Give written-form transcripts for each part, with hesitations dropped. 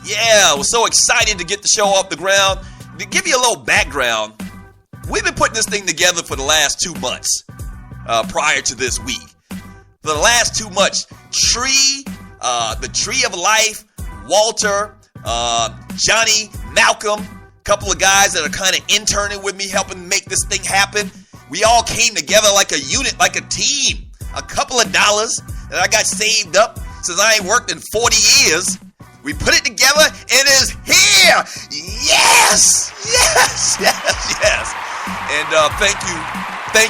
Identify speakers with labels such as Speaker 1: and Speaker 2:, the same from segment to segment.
Speaker 1: Yeah, I was so excited to get the show off the ground. To give you a little background, we've been putting this thing together for the last 2 months prior to this week. For the last 2 months, the Tree of Life, Walter, Johnny, Malcolm, a couple of guys that are kind of interning with me, helping make this thing happen. We all came together like a unit, like a team. A couple of dollars that I got saved up since I ain't worked in 40 years. We put it together and it's here. Yes. And thank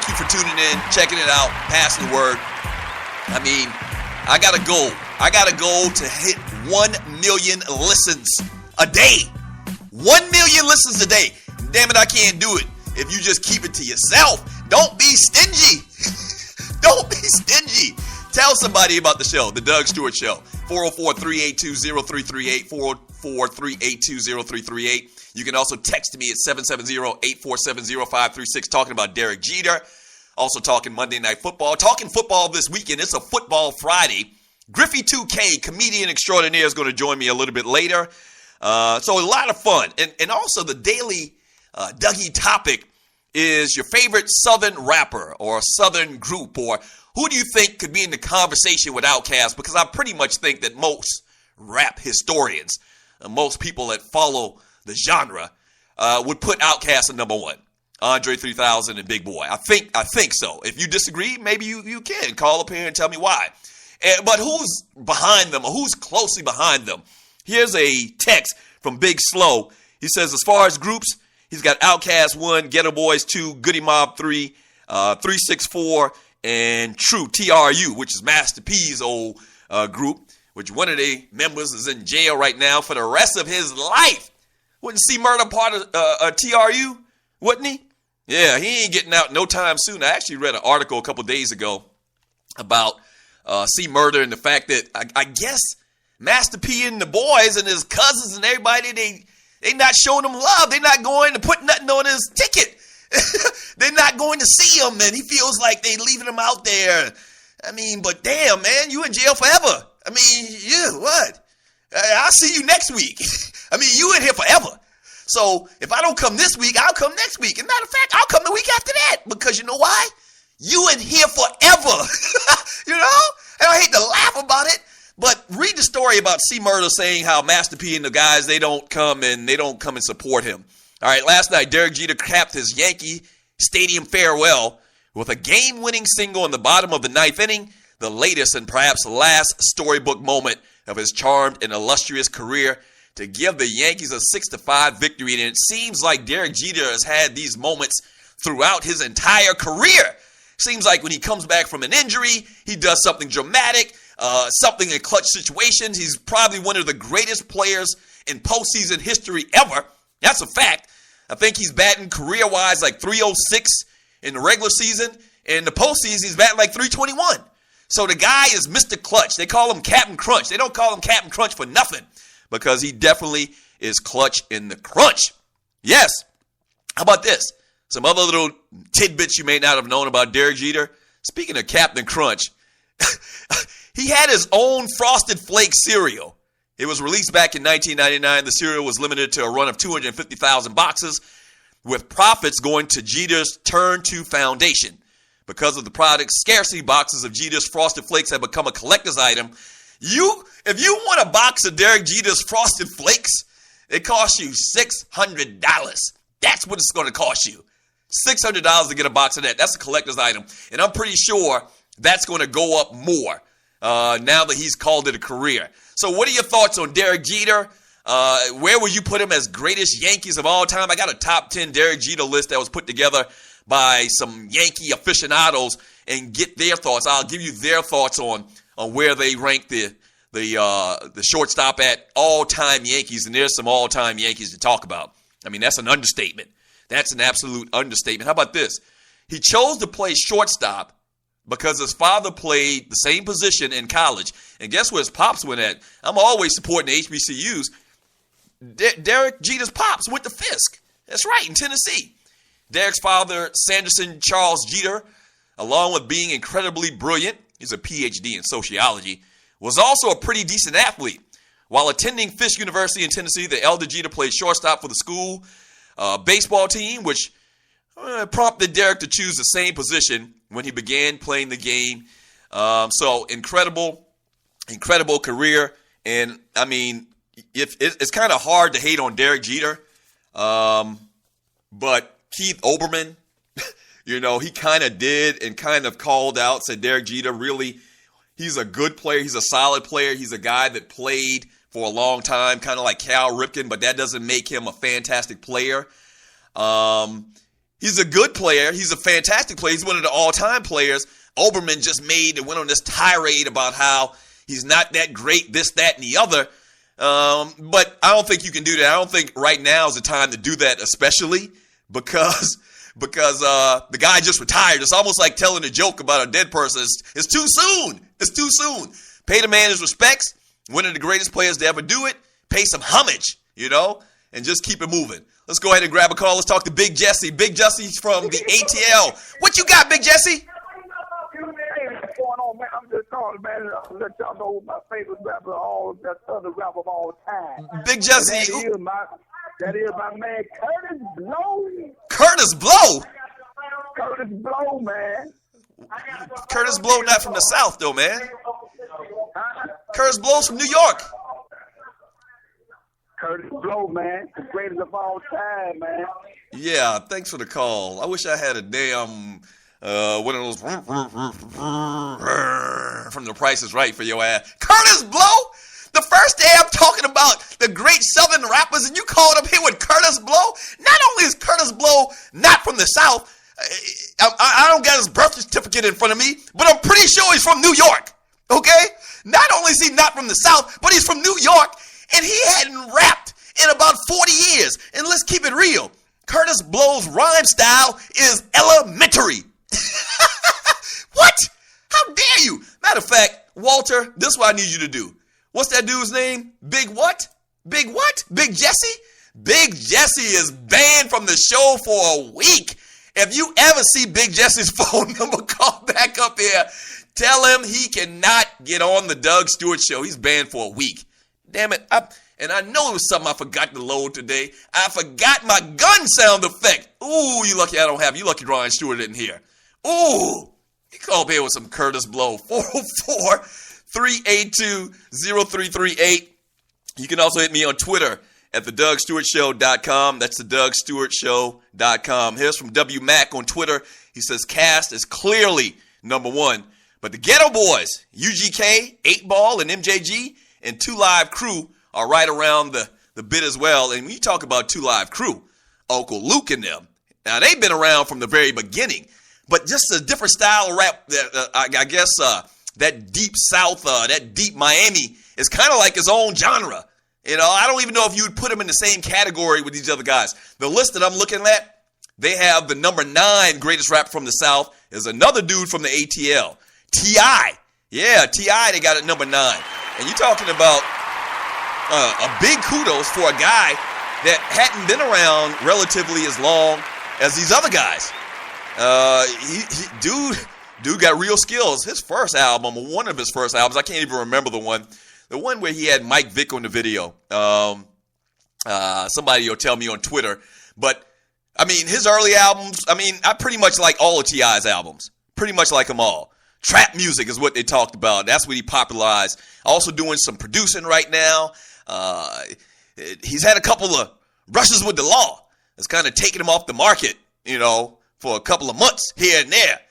Speaker 1: you for tuning in, checking it out, passing the word. I mean, I got a goal. I got a goal to hit 1 million listens a day. 1 million listens a day. Damn it, I can't do it if you just keep it to yourself. Don't be stingy. Don't be stingy. Tell somebody about the show, The Doug Stewart Show. 404-382-0338, 404-382-0338. You can also text me at 770-847-0536 talking about Derek Jeter. Also talking Monday Night Football. Talking football this weekend. It's a Football Friday. Griffey 2K, comedian extraordinaire, is going to join me a little bit later. So a lot of fun. And also the daily Dougie topic is your favorite Southern rapper or Southern group, or who do you think could be in the conversation with Outkast? Because I pretty much think that most rap historians, most people that follow the genre, would put Outkast at number one. Andre 3000 and Big Boy. I think so. If you disagree, maybe you can call up here and tell me why. But who's behind them, or who's closely behind them? Here's a text from Big Slow. He says, as far as groups, he's got Outkast 1, Ghetto Boys 2, Goody Mob 3, 364, and True, TRU, which is Master P's old group, which one of the members is in jail right now for the rest of his life. Wouldn't C Murder part of TRU, wouldn't he? Yeah, he ain't getting out no time soon. I actually read an article a couple days ago about C Murder and the fact that I guess Master P and the boys and his cousins and everybody, they not showing him love. They're not going to put nothing on his ticket. They're not going to see him, and he feels like they leaving him out there. I mean, but damn, man, you in jail forever. I mean, yeah, what? I'll see you next week. I mean, you in here forever. So if I don't come this week, I'll come next week. And matter of fact, I'll come the week after that, because you know why? You in here forever. You know? And I hate to laugh about it, but read the story about C Murder saying how Master P and the guys, they don't come and support him. All right, last night, Derek Jeter capped his Yankee Stadium farewell with a game-winning single in the bottom of the ninth inning, the latest and perhaps last storybook moment of his charmed and illustrious career to give the Yankees a 6-5 victory. And it seems like Derek Jeter has had these moments throughout his entire career. Seems like when he comes back from an injury, he does something dramatic, something in clutch situations. He's probably one of the greatest players in postseason history ever. That's a fact. I think he's batting career-wise like 306 in the regular season. In the postseason, he's batting like 321. So the guy is Mr. Clutch. They call him Captain Crunch. They don't call him Captain Crunch for nothing, because he definitely is clutch in the crunch. Yes. How about this? Some other little tidbits you may not have known about Derek Jeter. Speaking of Captain Crunch, he had his own Frosted Flakes cereal. It was released back in 1999. The cereal was limited to a run of 250,000 boxes, with profits going to Jeter's Turn 2 Foundation. Because of the product's scarcity, boxes of Jeter's Frosted Flakes have become a collector's item. If you want a box of Derek Jeter's Frosted Flakes, it costs you $600. That's what it's going to cost you. $600 to get a box of that. That's a collector's item. And I'm pretty sure that's going to go up more now that he's called it a career. So what are your thoughts on Derek Jeter? Where would you put him as greatest Yankees of all time? I got a top 10 Derek Jeter list that was put together by some Yankee aficionados, and get their thoughts. I'll give you their thoughts on where they rank the shortstop at all-time Yankees, and there's some all-time Yankees to talk about. I mean, that's an understatement. That's an absolute understatement. How about this? He chose to play shortstop because his father played the same position in college. And guess where his pops went at? I'm always supporting the HBCUs. Derek Jeter's pops went to Fisk. That's right, in Tennessee. Derek's father, Sanderson Charles Jeter, along with being incredibly brilliant, he's a PhD in sociology, was also a pretty decent athlete. While attending Fisk University in Tennessee, the elder Jeter played shortstop for the school baseball team, which prompted Derek to choose the same position when he began playing the game. So incredible career. And, I mean, it's kind of hard to hate on Derek Jeter. But Keith Olbermann, he kind of did and kind of called out, said Derek Jeter really, he's a good player. He's a solid player. He's a guy that played for a long time, kind of like Cal Ripken, but that doesn't make him a fantastic player. He's a good player. He's a fantastic player. He's one of the all-time players. Olbermann just went on this tirade about how he's not that great, this, that, and the other. But I don't think you can do that. I don't think right now is the time to do that, especially because the guy just retired. It's almost like telling a joke about a dead person. It's too soon. It's too soon. Pay the man his respects. One of the greatest players to ever do it. Pay some homage, and just keep it moving. Let's go ahead and grab a call. Let's talk to Big Jesse. Big Jesse's from the ATL. What you got, Big Jesse?
Speaker 2: What's going on, man? I'm just calling, man. I'll let y'all know my favorite rapper, that other rapper of all time.
Speaker 1: Big Jesse.
Speaker 2: That is my man, Curtis Blow.
Speaker 1: Curtis Blow?
Speaker 2: Curtis Blow, man.
Speaker 1: Curtis Blow not from the South, though, man. Curtis Blow's from New York.
Speaker 2: Curtis Blow, man. The greatest of all time, man.
Speaker 1: Yeah, thanks for the call. I wish I had a damn one of those from The Price is Right for your ass. Curtis Blow? The first day I'm talking about the great Southern rappers, and you called up here with Curtis Blow? Not only is Curtis Blow not from the South, I don't got his birth certificate in front of me, but I'm pretty sure he's from New York, okay? Not only is he not from the South, but he's from New York, and he hadn't rapped in about 40 years. And let's keep it real. Curtis Blow's rhyme style is elementary. What? How dare you? Matter of fact, Walter, this is what I need you to do. What's that dude's name? Big what? Big what? Big Jesse? Big Jesse is banned from the show for a week. If you ever see Big Jesse's phone number, call back up here. Tell him he cannot get on the Doug Stewart Show. He's banned for a week. Damn it. And I know it was something I forgot to load today. I forgot my gun sound effect. Ooh, you lucky I don't have. You lucky Ryan Stewart didn't hear. Ooh, you call up here with some Curtis Blow. 404-382-0338. You can also hit me on Twitter at thedougstewartshow.com. That's thedougstewartshow.com. Here's from W Mac on Twitter. He says, Cast is clearly number one, but the Ghetto Boys, UGK, 8 Ball, and MJG, and 2 Live Crew are right around the bit as well. And when you talk about 2 Live Crew, Uncle Luke and them, now they've been around from the very beginning, but just a different style of rap. I guess that deep South, that deep Miami is kind of like his own genre. I don't even know if you would put him in the same category with these other guys. The list that I'm looking at, they have the number 9 greatest rapper from the South is another dude from the ATL, T.I. Yeah, T.I. they got at number 9. And you're talking about a big kudos for a guy that hadn't been around relatively as long as these other guys. Dude got real skills. His first album, one of his first albums, I can't even remember the one where he had Mike Vick on the video. Somebody will tell me on Twitter. But, I mean, his early albums, I pretty much like all of T.I.'s albums. Pretty much like them all. Trap music is what they talked about. That's what he popularized. Also doing some producing right now. He's had a couple of brushes with the law. It's kind of taking him off the market, for a couple of months here and there.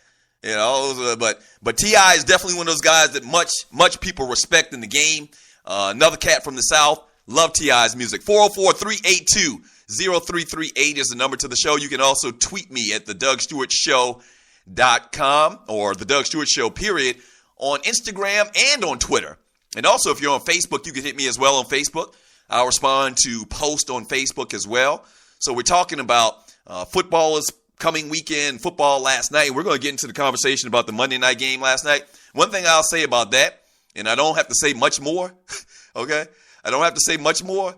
Speaker 1: But T.I. is definitely one of those guys that much people respect in the game. Another cat from the South. Love T.I.'s music. 404-382-0338 is the number to the show. You can also tweet me at thedougstewartshow.com or the Doug Stewart Show, period, on Instagram and on Twitter. And also, if you're on Facebook, you can hit me as well on Facebook. I'll respond to posts on Facebook as well. So we're talking about football is coming weekend, football last night. We're going to get into the conversation about the Monday night game last night. One thing I'll say about that, and I don't have to say much more, okay? I don't have to say much more,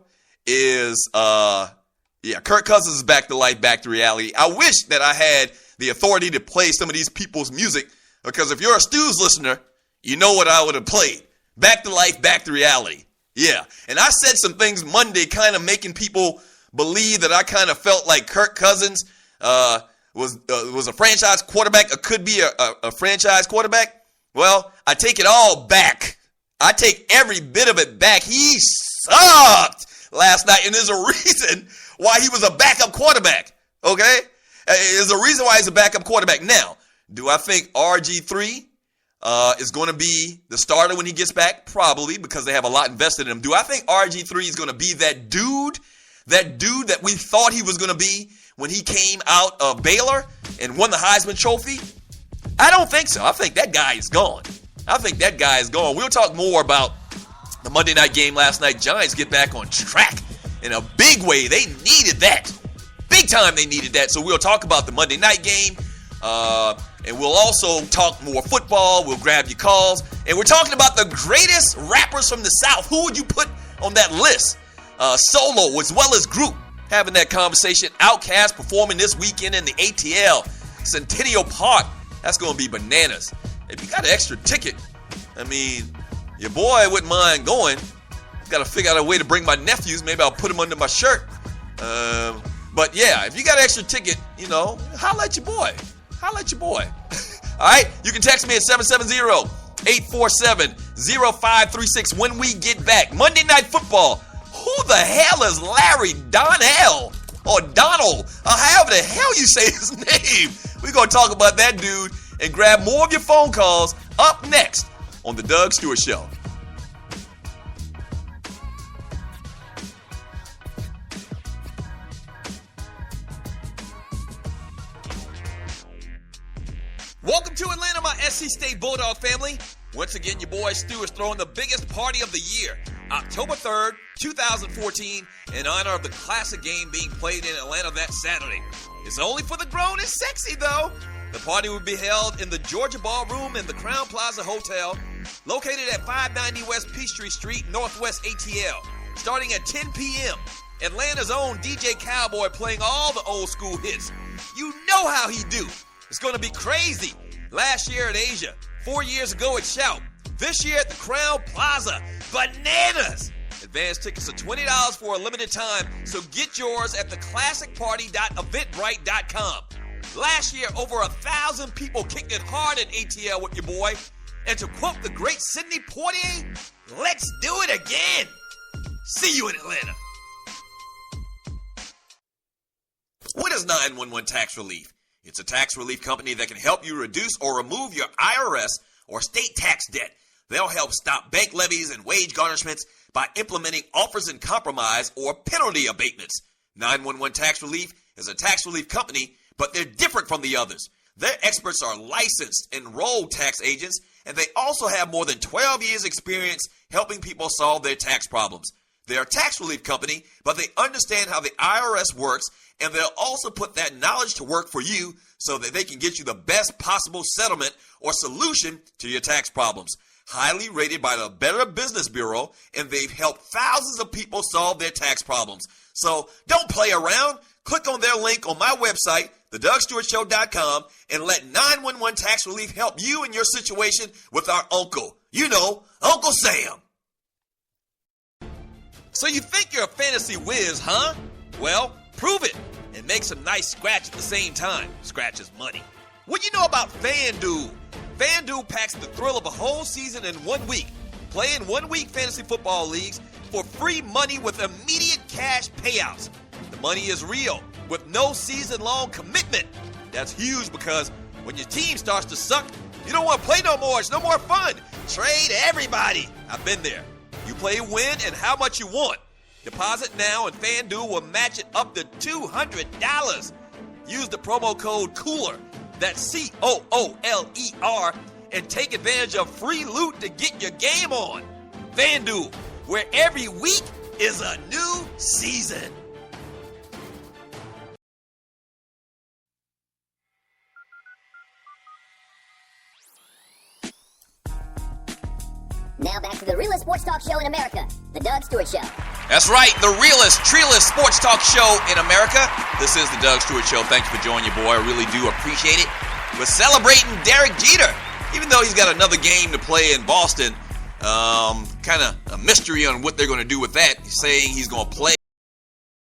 Speaker 1: is, Kirk Cousins is back to life, back to reality. I wish that I had the authority to play some of these people's music, because if you're a Stews listener, you know what I would have played. Back to life, back to reality. Yeah, and I said some things Monday kind of making people believe that I kind of felt like Kirk Cousins was a franchise quarterback or could be a franchise quarterback. Well, I take it all back. I take every bit of it back. He sucked last night, and there's a reason why he was a backup quarterback, okay? There's a reason why he's a backup quarterback. Now, do I think RG3 is going to be the starter when he gets back? Probably, because they have a lot invested in him. Do I think RG3 is going to be that dude that we thought he was going to be when he came out of Baylor and won the Heisman Trophy? I don't think so. I think that guy is gone. We'll talk more about the Monday night game last night. Giants get back on track in a big way. They needed that. Big time they needed that. So we'll talk about the Monday night game. And we'll also talk more football. We'll grab your calls. And we're talking about the greatest rappers from the South. Who would you put on that list? Solo as well as group. Having that conversation. Outkast performing this weekend in the ATL. Centennial Park. That's going to be bananas. If you got an extra ticket, I mean, your boy wouldn't mind going. Got to figure out a way to bring my nephews. Maybe I'll put them under my shirt. But yeah, if you got an extra ticket, holla at your boy. All right? You can text me at 770-847-0536 when we get back. Monday Night Football. Who the hell is Larry Donnell? Or Donald? Or however the hell you say his name. We're going to talk about that dude and grab more of your phone calls up next on The Doug Stewart Show. Welcome to Atlanta, my SC State Bulldog family. Once again, your boy Stu is throwing the biggest party of the year, October 3rd, 2014, in honor of the classic game being played in Atlanta that Saturday. It's only for the grown and sexy, though. The party will be held in the Georgia Ballroom in the Crown Plaza Hotel, located at 590 West Peachtree Street, Northwest ATL, starting at 10 p.m. Atlanta's own DJ Cowboy playing all the old school hits. You know how he do. It's going to be crazy. Last year at Asia, 4 years ago at Shout, this year at the Crown Plaza. Bananas! Advance tickets are $20 for a limited time, so get yours at theclassicparty.eventbrite.com. Last year, over 1,000 people kicked it hard at ATL with your boy. And to quote the great Sidney Poitier, let's do it again. See you in Atlanta. What is 911 Tax Relief? It's a tax relief company that can help you reduce or remove your IRS or state tax debt. They'll help stop bank levies and wage garnishments by implementing offers in compromise or penalty abatements. 911 Tax Relief is a tax relief company, but they're different from the others. Their experts are licensed, enrolled tax agents, and they also have more than 12 years experience helping people solve their tax problems. They're a tax relief company, but they understand how the IRS works, and they'll also put that knowledge to work for you so that they can get you the best possible settlement or solution to your tax problems. Highly rated by the Better Business Bureau, and they've helped thousands of people solve their tax problems. So don't play around. Click on their link on my website, thedugstewartshow.com, and let 911 Tax Relief help you in your situation with our uncle. You know, Uncle Sam. So you think you're a fantasy whiz, huh? Well, prove it and make some nice scratch at the same time. Scratch is money. What do you know about FanDuel? FanDuel packs the thrill of a whole season in 1 week. Play in 1 week fantasy football leagues for free money with immediate cash payouts. The money is real with no season-long commitment. That's huge because when your team starts to suck, you don't want to play no more. It's no more fun. Trade everybody. I've been there. You play when and how much you want. Deposit now and FanDuel will match it up to $200. Use the promo code COOLER, that's COOLER, and take advantage of free loot to get your game on. FanDuel, where every week is a new season.
Speaker 3: Now back to the realest sports talk show in America, The Doug Stewart Show.
Speaker 1: That's right, the realest, treeless sports talk show in America. This is The Doug Stewart Show. Thank you for joining your boy. I really do appreciate it. We're celebrating Derek Jeter. Even though he's got another game to play in Boston, kind of a mystery on what they're going to do with that, saying he's going to play